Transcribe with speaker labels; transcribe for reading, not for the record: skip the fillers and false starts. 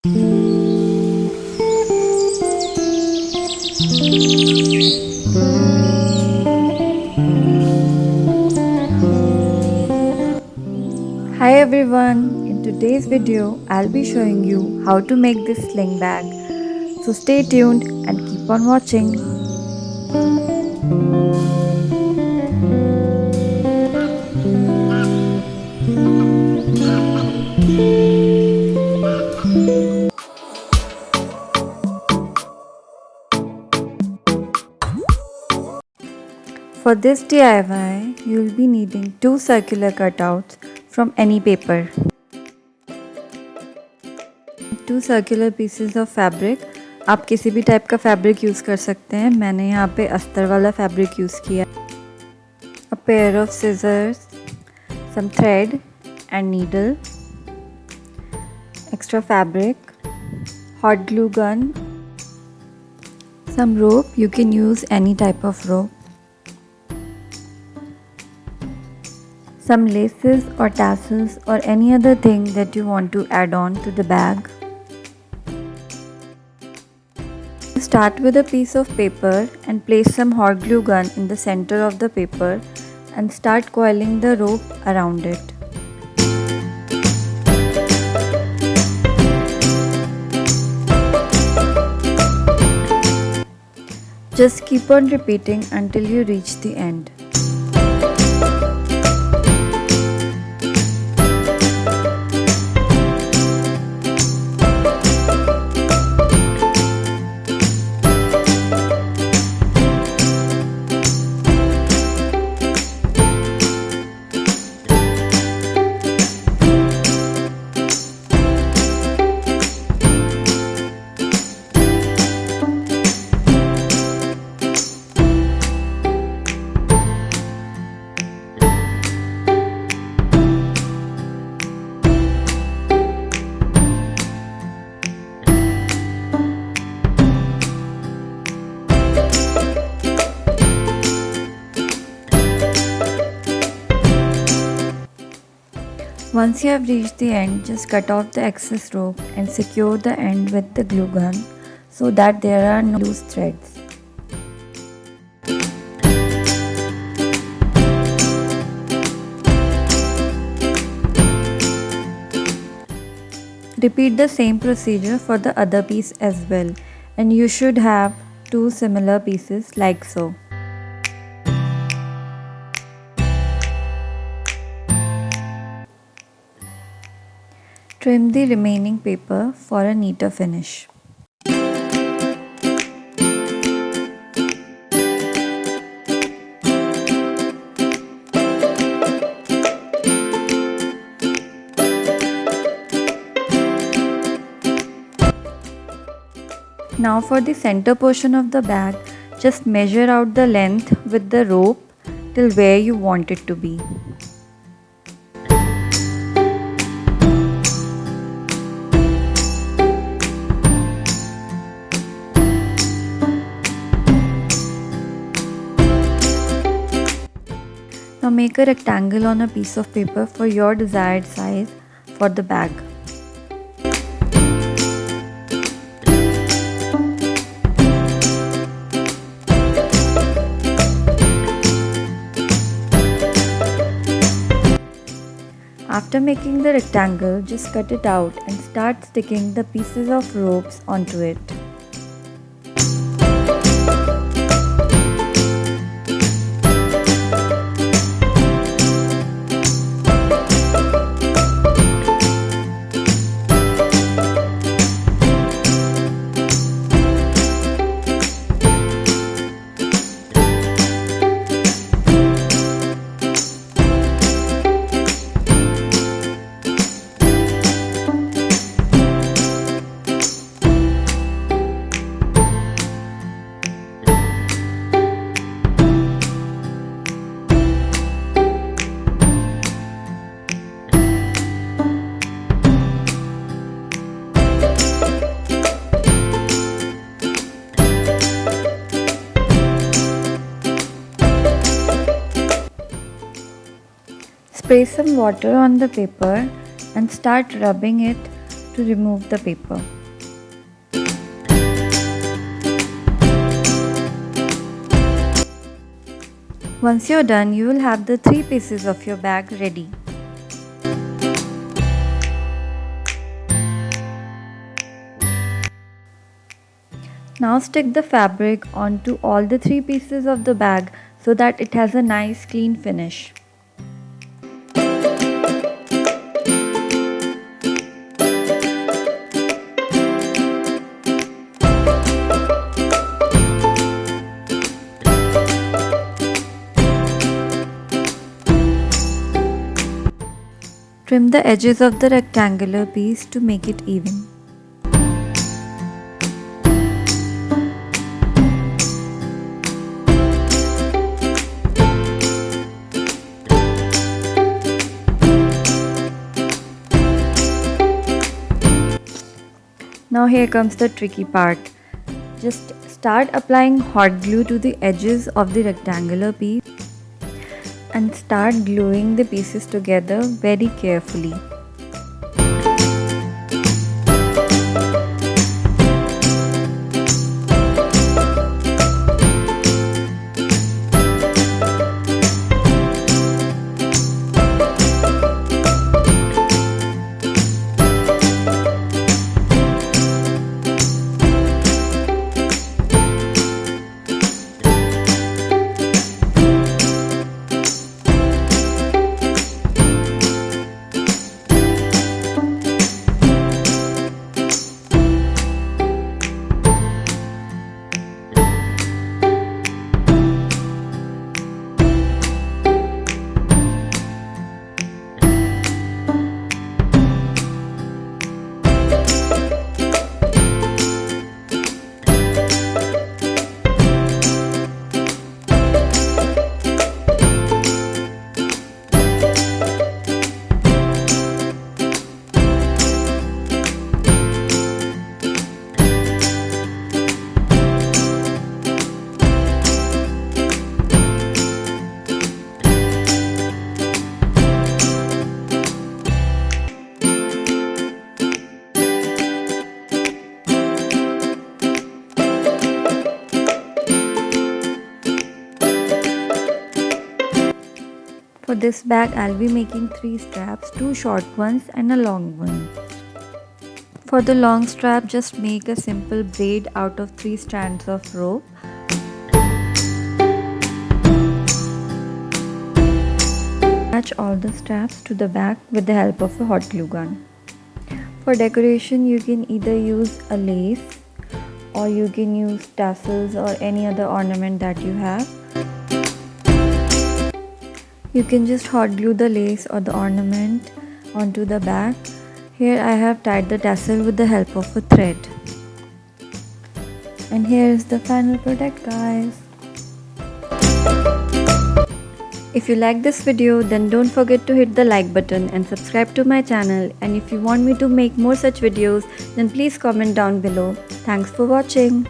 Speaker 1: Hi everyone, in today's video I'll be showing you how to make this sling bag. So stay tuned and keep on watching. For this DIY, you'll be needing two circular cutouts from any paper, two circular pieces of fabric. आप किसी भी type का fabric use कर सकते हैं, मैंने यहाँ पे अस्तर वाला फैब्रिक यूज़ किया. A pair of scissors, some thread and needle, extra fabric, hot glue gun, some rope. You can use any type of rope, some laces or tassels or any other thing that you want to add on to the bag. Start with a piece of paper and place some hot glue gun in the center of the paper and start coiling the rope around it. Just keep on repeating until you reach the end. Once you have reached the end, just cut off the excess rope and secure the end with the glue gun so that there are no loose threads. Repeat the same procedure for the other piece as well, and you should have two similar pieces like so. Trim the remaining paper for a neater finish. Now for the center portion of the bag, just measure out the length with the rope till where you want it to be. Now make a rectangle on a piece of paper for your desired size for the bag. After making the rectangle, just cut it out and start sticking the pieces of ropes onto it. Spray some water on the paper and start rubbing it to remove the paper. Once you're done, you will have the 3 pieces of your bag ready. Now stick the fabric onto all the 3 pieces of the bag so that it has a nice clean finish. Trim the edges of the rectangular piece to make it even. Now here comes the tricky part. Just start applying hot glue to the edges of the rectangular piece and start gluing the pieces together very carefully. For this bag, I'll be making 3 straps, 2 short ones and a long one. For the long strap, just make a simple braid out of 3 strands of rope. Attach all the straps to the bag with the help of a hot glue gun. For decoration, you can either use a lace or you can use tassels or any other ornament that you have. You can just hot glue the lace or the ornament onto the bag. Here I have tied the tassel with the help of a thread. And here is the final product, guys. If you like this video, then don't forget to hit the like button and subscribe to my channel. And if you want me to make more such videos, then please comment down below. Thanks for watching.